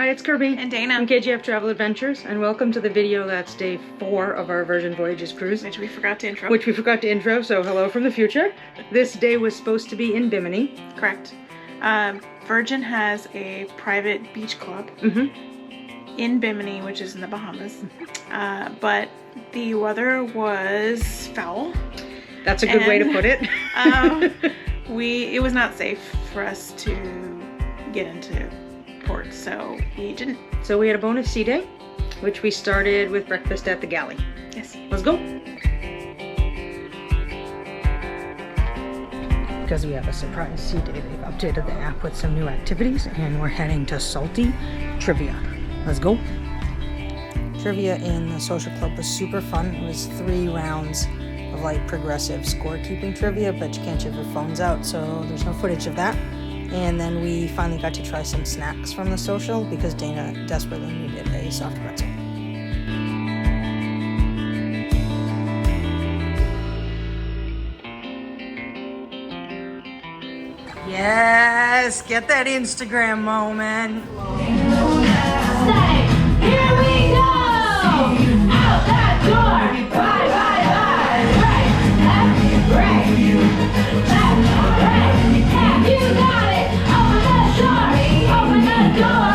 Hi, it's Kirby. And Dana. From KJF-TravelAdventures, and welcome to the video that's day 4 of our Virgin Voyages cruise. Which we forgot to intro. So hello from the future. This day was supposed to be in Bimini. Correct. Virgin has a private beach club in Bimini, which is in the Bahamas. But the weather was foul. That's a good way to put it. It was not safe for us to get into port, so we didn't. So we had a bonus sea day, which we started with breakfast at the Galley. Yes. Let's go. Because we have a surprise sea day, they've updated the app with some new activities, and we're heading to Salty Trivia. Let's go. Trivia in the social club was super fun. It was 3 rounds of like progressive scorekeeping trivia, but you can't have your phones out, so there's no footage of that. And then we finally got to try some snacks from the social because Dana desperately needed a soft pretzel. Yes, get that Instagram moment. Say, here we go! Out that door! Bye, bye, bye! Right, left, right, left, right. Have you got it? Open the door! Open the door!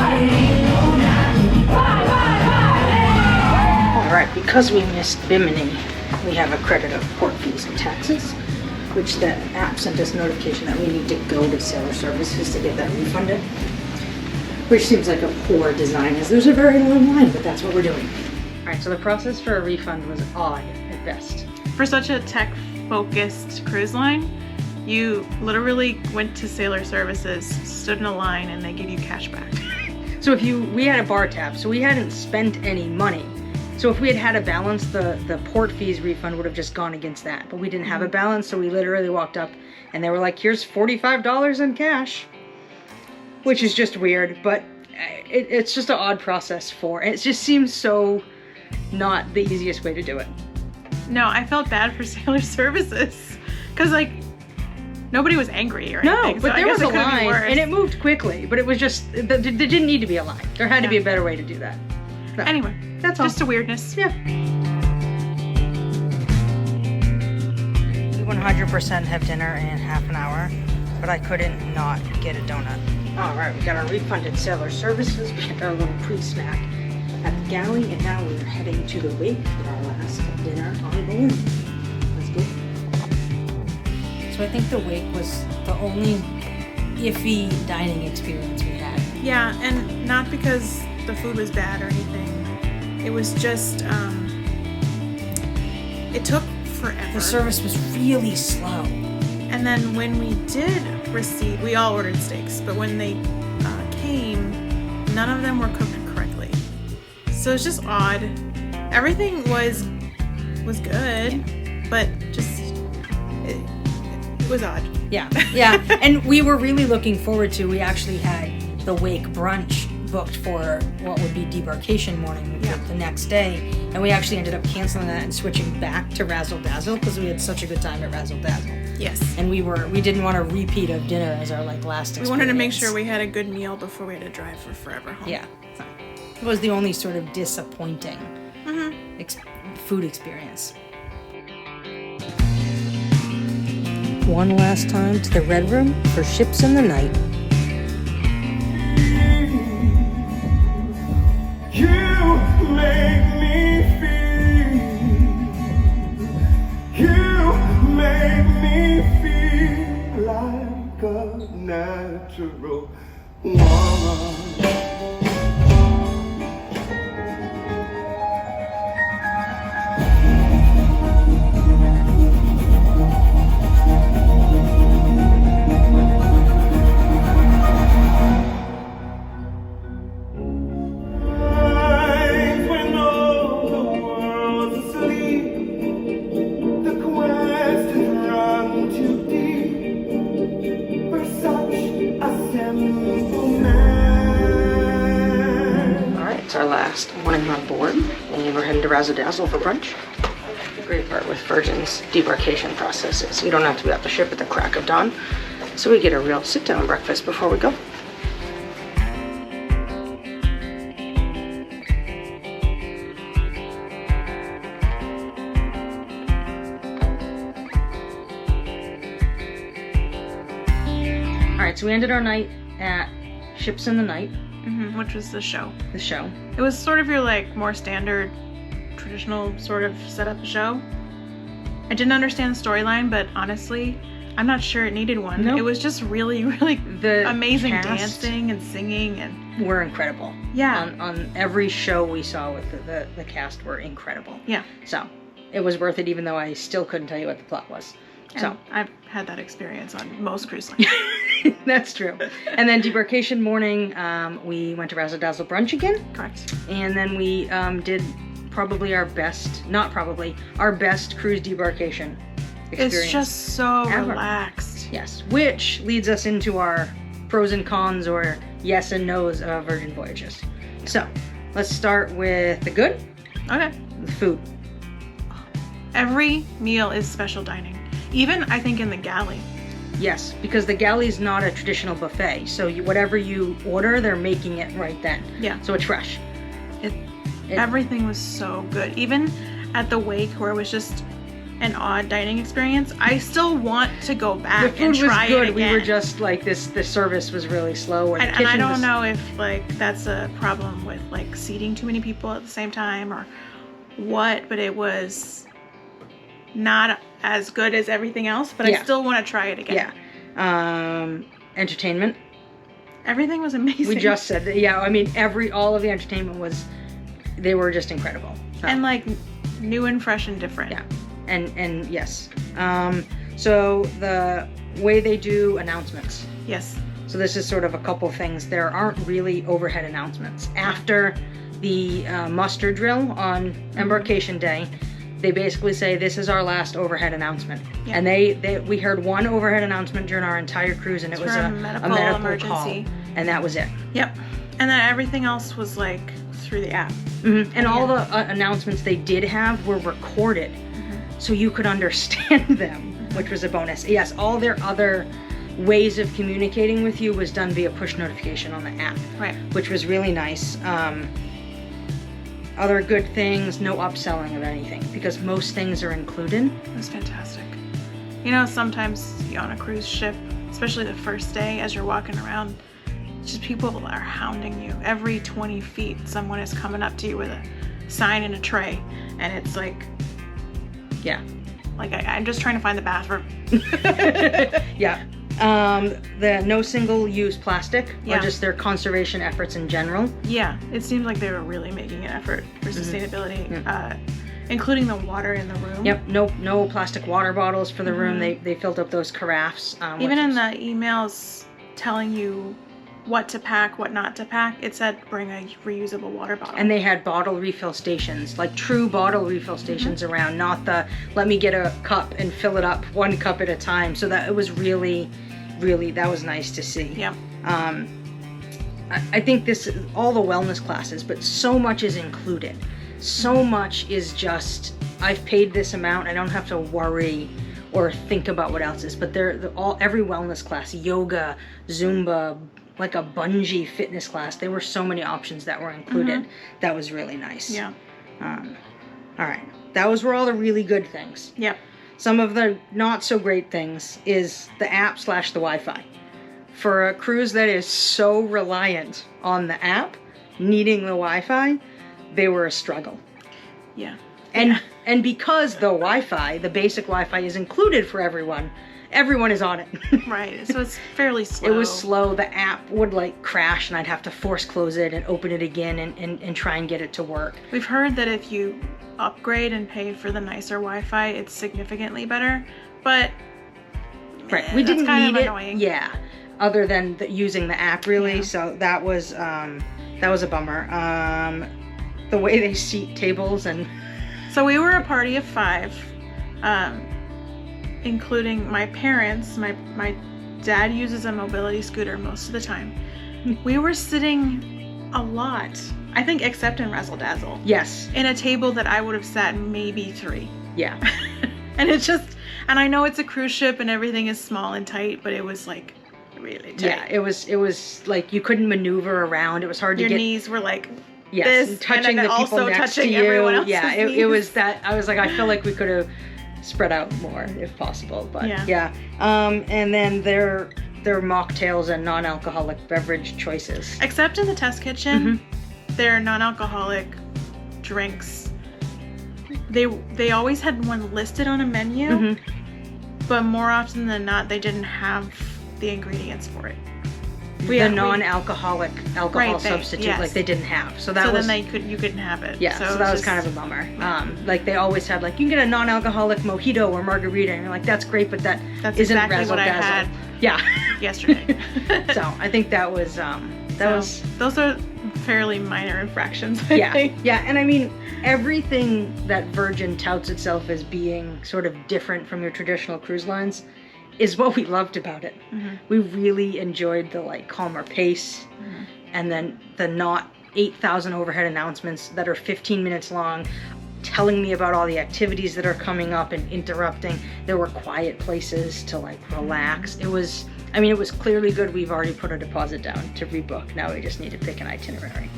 Bye, bye, bye! Alright, because we missed Bimini, we have a credit of port fees and taxes, which the app sent us notification that we need to go to Sailor Services to get that refunded. Which seems like a poor design, as there's a very long line, but that's what we're doing. Alright, so the process for a refund was odd at best. For such a tech-focused cruise line, you literally went to Sailor Services, stood in a line, and they give you cash back. So we had a bar tab, so we hadn't spent any money. So if we had had a balance, the port fees refund would have just gone against that. But we didn't have a balance, so we literally walked up and they were like, here's $45 in cash. Which is just weird, but it's just an odd process it just seems so not the easiest way to do it. No, I felt bad for Sailor Services. Because, like, nobody was angry or anything. No, but so there was a line, worse. and it moved quickly. But it was just, there didn't need to be a line. There had to be a better way to do that. No. Anyway, that's all. Just a weirdness. Yeah. We 100% have dinner in half an hour, but I couldn't not get a donut. Alright, we got our refunded Sailor Services, we had our little pre-snack at the Galley, and now we're heading to the wake for our last dinner on board. Let's go. So I think the wake was the only iffy dining experience we had. Yeah, and not because the food was bad or anything. It was just, it took forever. The service was really slow. And then when we did receive, we all ordered steaks, but when they came, none of them were cooked correctly. So it's just odd. Everything was good, but just, it was odd. Yeah, yeah. And we were really looking forward to, we actually had the wake brunch booked for what would be Debarkation morning the next day, and we actually ended up canceling that and switching back to Razzle Dazzle because we had such a good time at Razzle Dazzle. Yes. And we didn't want a repeat of dinner as our last experience. We wanted to make sure we had a good meal before we had to drive for forever home. Yeah. So it was the only sort of disappointing food experience. One last time to the Red Room for Ships in the Night. You make me feel, you make me feel like a natural woman. Our last morning on board, and we're heading to Razzle Dazzle for brunch. The great part with Virgin's debarkation process is you don't have to be off the ship at the crack of dawn, so we get a real sit-down breakfast before we go. right, so we ended our night at Ships in the Night, which was the show. the show. It was sort of your like more standard, traditional sort of setup show. I didn't understand the storyline, but honestly, I'm not sure it needed one. Nope. It was just really, really The amazing cast dancing and singing and were incredible. Yeah. On every show we saw with the cast were incredible. yeah. So it was worth it, even though I still couldn't tell you what the plot was. So And I've had that experience on most cruise lines. that's true. And then Debarkation morning, we went to Razzle Dazzle brunch again. Correct. And then we did probably our best cruise debarkation experience. It's just so ever. relaxed. Yes, which leads us into our pros and cons, or yes and no's of Virgin Voyages. So let's start with the good, Okay. the food. Every meal is special dining. Even, I think, in the galley. Yes, because the Galley's not a traditional buffet, so whatever you order, they're making it right then. Yeah. So it's fresh. Everything was so good. Even at the wake, where it was just an odd dining experience, I still want to go The back food and was try good. it again. We were just like this. The service was really slow, or the and I kitchen don't was- know if like that's a problem with like seating too many people at the same time or what, but it was not as good as everything else. But Yeah. I still want to try it again. Yeah. Entertainment. Everything was amazing. We just said that. Yeah, I mean, all of the entertainment was. They were just incredible. So, and like new and fresh and different. yeah, and yes. So the way they do announcements. Yes. So this is sort of a couple things. There aren't really overhead announcements. After the muster drill on Embarkation Day, they basically say this is our last overhead announcement. Yeah. And we heard one overhead announcement during our entire cruise, and it was for a a medical emergency. call, and that was it. Yep. And then everything else was like through the app. And all the announcements they did have were recorded, so you could understand them, which was a bonus. Yes, all their other ways of communicating with you was done via push notification on the app, Right. which was really nice. Other good things, no upselling of anything, because most things are included. It was fantastic. You know, sometimes on a cruise ship, especially the first day as you're walking around, just people are hounding you. Every 20 feet, someone is coming up to you with a sign and a tray. And it's like, Yeah. like I'm just trying to find the bathroom. Yeah. The no single-use plastic, Yeah. or just their conservation efforts in general. Yeah, it seemed like they were really making an effort for sustainability, including the water in the room. Yep, no plastic water bottles for the room. They filled up those carafes. Even which in was- the emails telling you what to pack, what not to pack, it said bring a reusable water bottle. And they had bottle refill stations, like true bottle refill stations around, not the let me get a cup and fill it up one cup at a time. So that it was really, really, that was nice to see. Yep. I think this, all the wellness classes, but so much is included. So much is just, I've paid this amount, I don't have to worry or think about what else is. But every wellness class, yoga, Zumba, like a bungee fitness class, there were so many options that were included. That was really nice. Yeah. All right, those were all the really good things. Yep. Some of the not so great things is the app / the Wi-Fi. For a cruise that is so reliant on the app, needing the Wi-Fi, they were a struggle. Yeah. And because the Wi-Fi, the basic Wi-Fi is included for everyone is on it. Right. So it's fairly slow. It was slow. The app would like crash and I'd have to force close it and open it again and try and get it to work. We've heard that if you upgrade and pay for the nicer Wi-Fi, it's significantly better, but Right. We didn't kind need of it. annoying. Yeah. Other than using the app really. Yeah. So that was a bummer. The way they seat tables and So we were a party of 5, including my parents. My dad uses a mobility scooter most of the time. We were sitting a lot, I think, except in Razzle Dazzle, yes. in a table that I would have sat maybe 3. Yeah. And it's just, and I know it's a cruise ship and everything is small and tight, but it was like really tight. Yeah, it was like you couldn't maneuver around. It was hard Your to get knees were like yes, this, and touching and then the people also next touching to you. everyone else's Yeah, it knees. was that. I was like, I feel like we could have spread out more if possible. But Yeah. yeah. And then their mocktails and non-alcoholic beverage choices. Except in the test kitchen, their non-alcoholic drinks, they always had one listed on a menu, but more often than not, they didn't have the ingredients for it. The non-alcoholic alcohol Right, substitute, yes. like they didn't have. So that So was, then you couldn't have it. yeah, so that was kind of a bummer. Like they always had, like, you can get a non-alcoholic mojito or margarita, and you're like, that's great, but that's isn't exactly Razzle what I Dazzle. had Yeah. yesterday. So I think that was those are fairly minor infractions, I yeah, think. yeah, and I mean, everything that Virgin touts itself as being sort of different from your traditional cruise lines is what we loved about it. We really enjoyed the like calmer pace, and then the not 8,000 overhead announcements that are 15 minutes long, telling me about all the activities that are coming up and interrupting. There were quiet places to like relax. It was clearly good. We've already put a deposit down to rebook. Now we just need to pick an itinerary.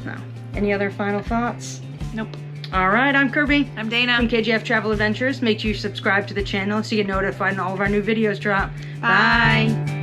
Now, any other final thoughts? Nope. All right, I'm Kirby. I'm Dana. From KJF Travel Adventures. Make sure you subscribe to the channel so you get notified when all of our new videos drop. Bye.